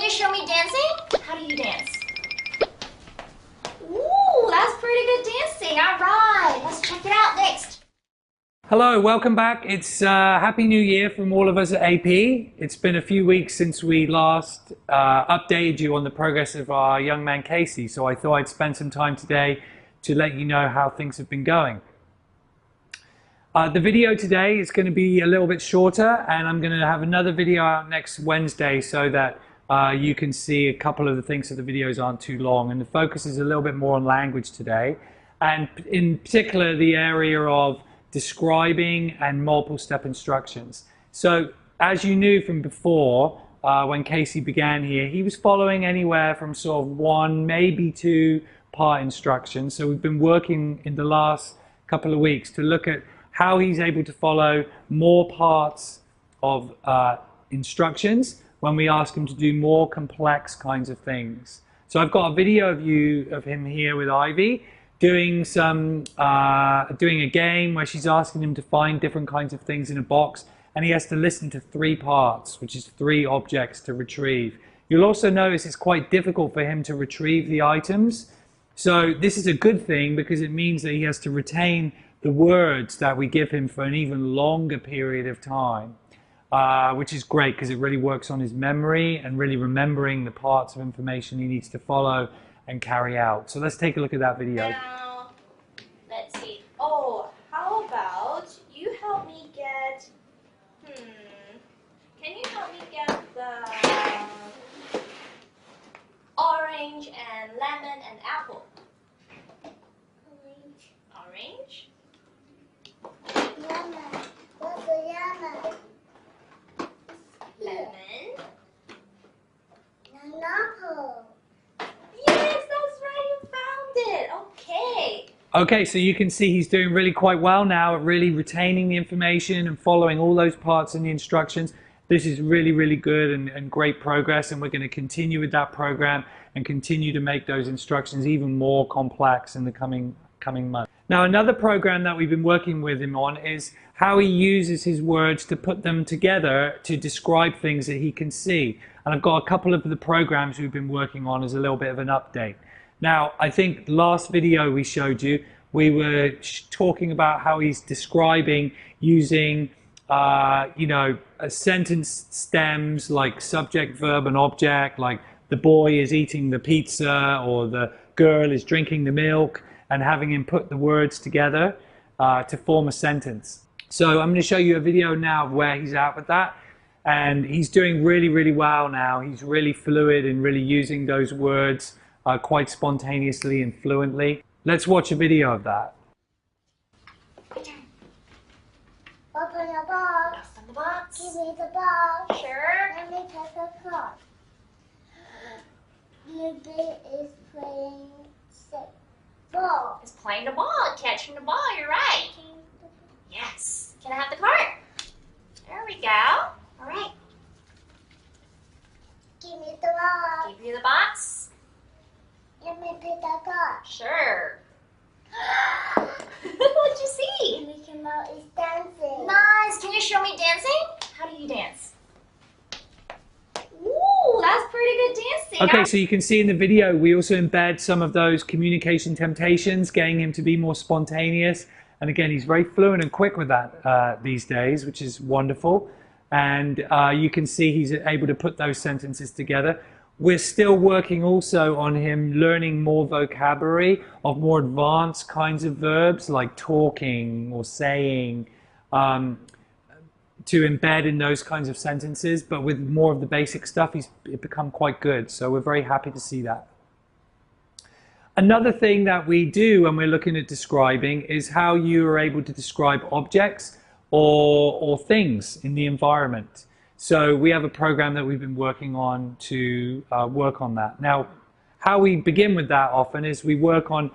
you show me dancing? How do you dance? Ooh, that's pretty good dancing. All right, let's check it out next. Hello, welcome back. It's Happy New Year from all of us at AP. It's been a few weeks since we last updated you on the progress of our young man Casey, so I thought I'd spend some time today to let you know how things have been going. The video today is going to be a little bit shorter, and I'm going to have another video out next Wednesday so that you can see a couple of the things so the videos aren't too long. And the focus is a little bit more on language today, and in particular the area of describing and multiple step instructions. So as you knew from before, when Casey began here, he was following anywhere from sort of 1, maybe 2 part instructions. So we've been working in the last couple of weeks to look at how he's able to follow more parts of instructions when we ask him to do more complex kinds of things. So I've got a video of him here with Ivy doing a game where she's asking him to find different kinds of things in a box, and he has to listen to 3 parts, which is 3 objects to retrieve. You'll also notice it's quite difficult for him to retrieve the items. So this is a good thing because it means that he has to retain the words that we give him for an even longer period of time, which is great because it really works on his memory and really remembering the parts of information he needs to follow and carry out. So let's take a look at that video. Now, let's see. Oh, how about you help me get, can you help me get the orange and lemon and apple? Orange? Lemon. What's a lemon? Lemon? An apple. Yes, that's right, you found it. Okay. Okay, so you can see he's doing really quite well now at really retaining the information and following all those parts in the instructions. This is really, really good and great progress, and we're going to continue with that program and continue to make those instructions even more complex in the coming months. Now, another program that we've been working with him on is how he uses his words to put them together to describe things that he can see. And I've got a couple of the programs we've been working on as a little bit of an update. Now, I think last video we showed you, we were talking about how he's describing using, a sentence stems like subject, verb, and object, like the boy is eating the pizza or the girl is drinking the milk, and having him put the words together to form a sentence. So I'm going to show you a video now of where he's at with that. And he's doing really, really well now. He's really fluid and really using those words quite spontaneously and fluently. Let's watch a video of that. Open the box. Open the box. Give me the box. Sure. Let me take a card. Baby is playing ball. It's playing the ball, catching the ball, you're right. Yes. Can I have the card? There we go. All right. Give me the box. Give you the box. Let me pick the card. Sure. What'd you see? Mickey Mouse is dancing. Nice. Can you show me dancing? How do you dance? Ooh, that's pretty good dancing. Okay, so you can see in the video, we also embed some of those communication temptations, getting him to be more spontaneous. And again, he's very fluent and quick with that these days, which is wonderful. And you can see he's able to put those sentences together. We're still working also on him learning more vocabulary of more advanced kinds of verbs like talking or saying, to embed in those kinds of sentences, but with more of the basic stuff, he's become quite good. So we're very happy to see that. Another thing that we do when we're looking at describing is how you are able to describe objects or things in the environment. So we have a program that we've been working on to work on that. Now, how we begin with that often is we work on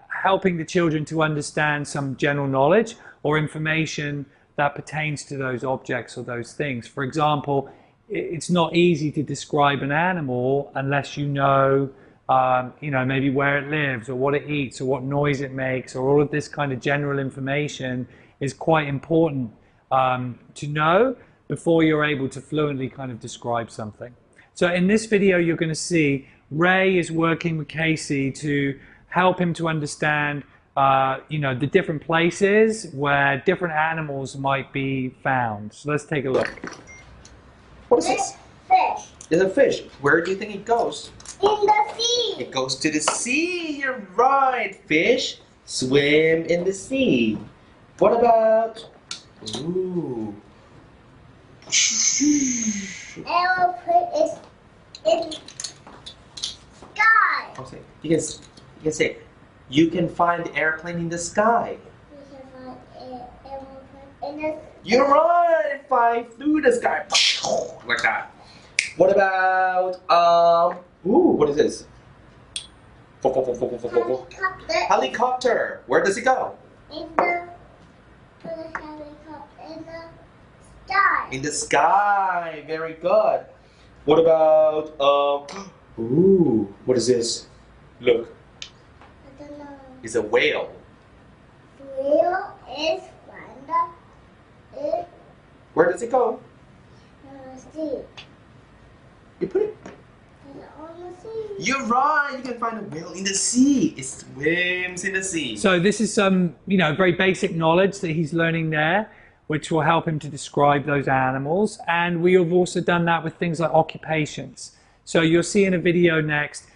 helping the children to understand some general knowledge or information that pertains to those objects or those things. For example, it's not easy to describe an animal unless you know, maybe where it lives or what it eats or what noise it makes, or all of this kind of general information is quite important to know before you're able to fluently kind of describe something. So in this video, you're going to see Ray is working with Casey to help him to understand, the different places where different animals might be found. So let's take a look. What is this? Fish. It's a fish. Where do you think it goes? In the sea. It goes to the sea. You're right. Fish swim in the sea. What about? Ooh. Aeroplane is in sky. Okay. You can say, you can find the airplane in the sky. We can find aeroplane in the You're right. Fly through the sky like that. What about what is this? helicopter. Helicopter. Where does it go? In the helicopter in the sky. In the sky. Very good. What about what is this? Look, I don't know. it's a whale. Wheel is Where does it go? in the sea. You put it. It's on the sea. You're right. You can find a whale in the sea. It swims in the sea. So this is some, very basic knowledge that he's learning there, which will help him to describe those animals. And we have also done that with things like occupations. So you'll see in a video next,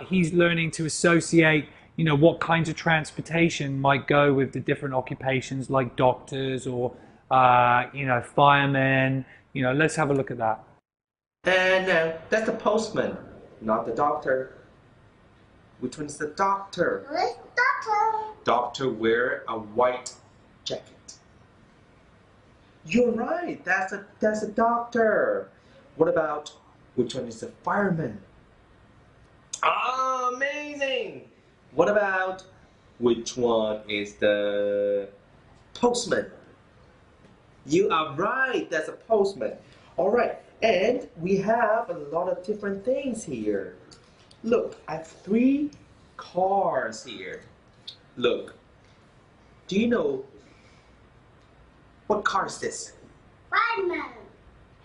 he's learning to associate, what kinds of transportation might go with the different occupations like doctors or, firemen. Let's have a look at that. And that's the postman, not the doctor. Which one's the doctor? Let's doctor. Doctor wear a white jacket. You're right. That's a doctor. What about which one is the fireman? Ah, amazing. What about which one is the postman? You are right. That's a postman. All right. And we have a lot of different things here. Look, I have 3 cars here. Look, do you know what car is this? Fireman.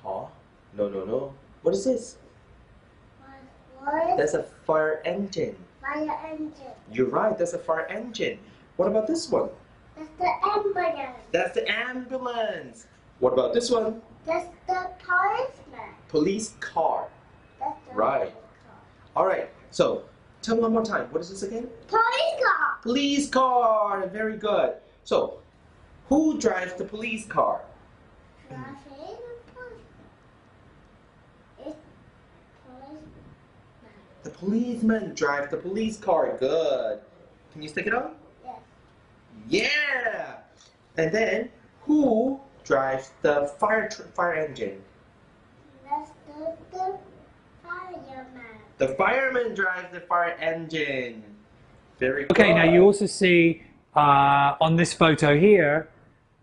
Huh? No. What is this? What is That's a fire engine. fire engine? You're right, that's a fire engine. What about this one? That's the ambulance. That's the ambulance. What about this one? That's the policeman. Police car. That's the Right. police car. All right, so tell me one more time. What is this again? Police car. Police car. Very good. So, who drives the police car? Traffic police. It's policeman. The policeman drives the police car. Good. Can you stick it on? Yes. Yeah. And then, who drives the fire engine? That's the fireman. The fireman drives the fire engine. Very good. Okay, now you also see on this photo here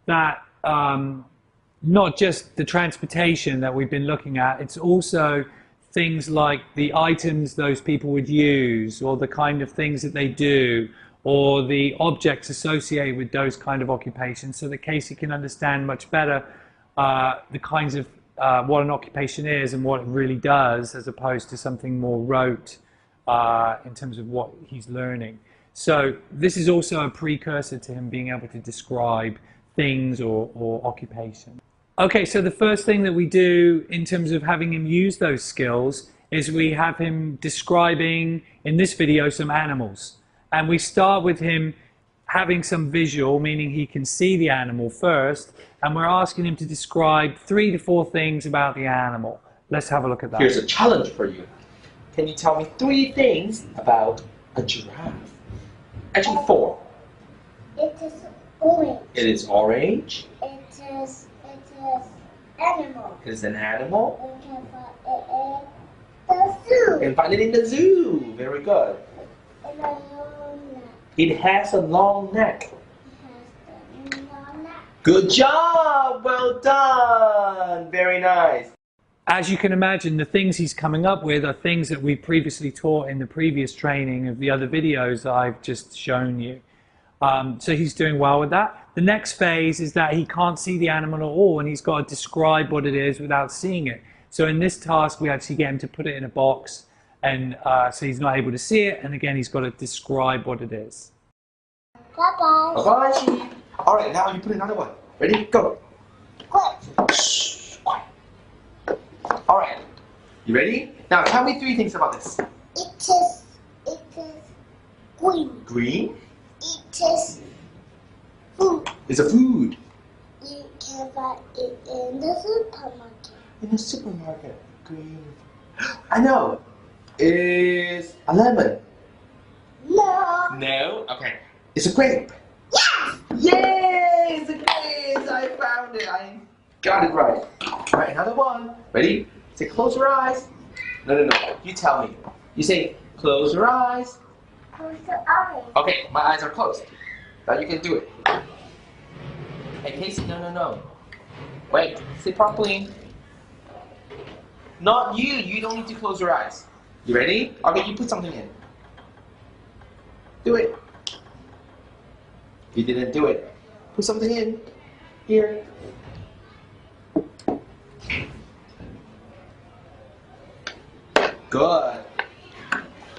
that not just the transportation that we've been looking at, it's also things like the items those people would use, or the kind of things that they do, or the objects associated with those kind of occupations, so that Casey can understand much better the kinds of what an occupation is and what it really does, as opposed to something more rote in terms of what he's learning. So this is also a precursor to him being able to describe things or occupation. Okay, so the first thing that we do in terms of having him use those skills is we have him describing, in this video, some animals. And we start with him having some visual, meaning he can see the animal first, and we're asking him to describe 3 to 4 things about the animal. Let's have a look at that. Here's a challenge for you. Can you tell me 3 things about a giraffe? Actually 4. It is orange. It is orange. It is animal. It is an animal. We can find it in the zoo. You can find it in the zoo. Very good. In a long neck. It has a long neck. It has the long neck. Good job. Well done. Very nice. As you can imagine, the things he's coming up with are things that we previously taught in the previous training of the other videos that I've just shown you. So he's doing well with that. The next phase is that he can't see the animal at all, and he's got to describe what it is without seeing it. So in this task, we actually get him to put it in a box, and so he's not able to see it, and again, he's got to describe what it is. Bye-bye. Bye-bye, sheep. All right, now you put another one. Ready? Go. Good. Shh, quiet. All right. You ready? Now tell me 3 things about this. It is green. Green It is food. is a food. You can buy it in the supermarket. In the supermarket. Green. I know. Is a lemon. No. No. Okay. It's a grape. Yes. Yay! It's a grape. I found it. I got it right. All right, another one. Ready? Say close your eyes. No. You tell me. You say close your eyes. Close your eyes. Okay, my eyes are closed. Now you can do it. Hey, Casey, no. Wait, sit properly. Not you. You don't need to close your eyes. You ready? Okay, you put something in. Do it. You didn't do it. Put something in. Here. Good.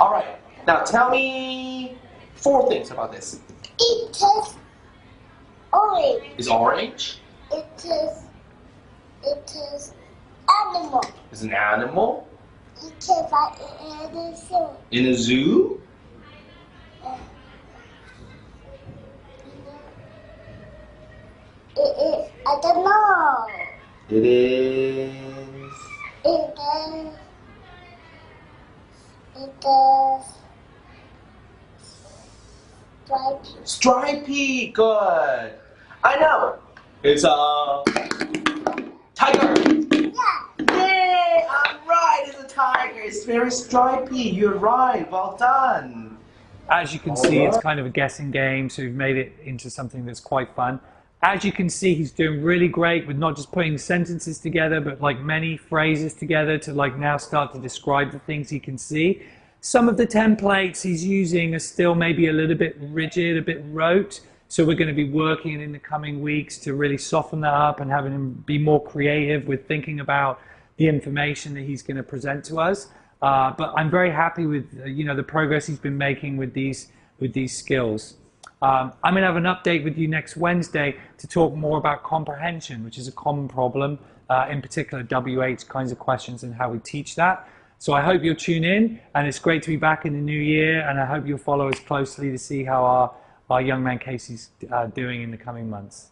All right. Now tell me 4 things about this. It is orange. It's orange. It is animal. It's an animal. You can buy it in the zoo. In a zoo. It is, I don't know. It is. It is stripy. Stripy. Good. I know. It's a tiger. Yeah. Yay! I'm right. It's a tiger. It's very stripy. You're right. Well done. As you can see, it's kind of a guessing game, so we've made it into something that's quite fun. As you can see, he's doing really great with not just putting sentences together, but like many phrases together to like now start to describe the things he can see. Some of the templates he's using are still maybe a little bit rigid, a bit rote. So we're going to be working in the coming weeks to really soften that up and having him be more creative with thinking about the information that he's going to present to us. But I'm very happy with the progress he's been making with these skills. I'm going to have an update with you next Wednesday to talk more about comprehension, which is a common problem, in particular WH kinds of questions and how we teach that. So I hope you'll tune in, and it's great to be back in the new year, and I hope you'll follow us closely to see how our young man Casey's doing in the coming months.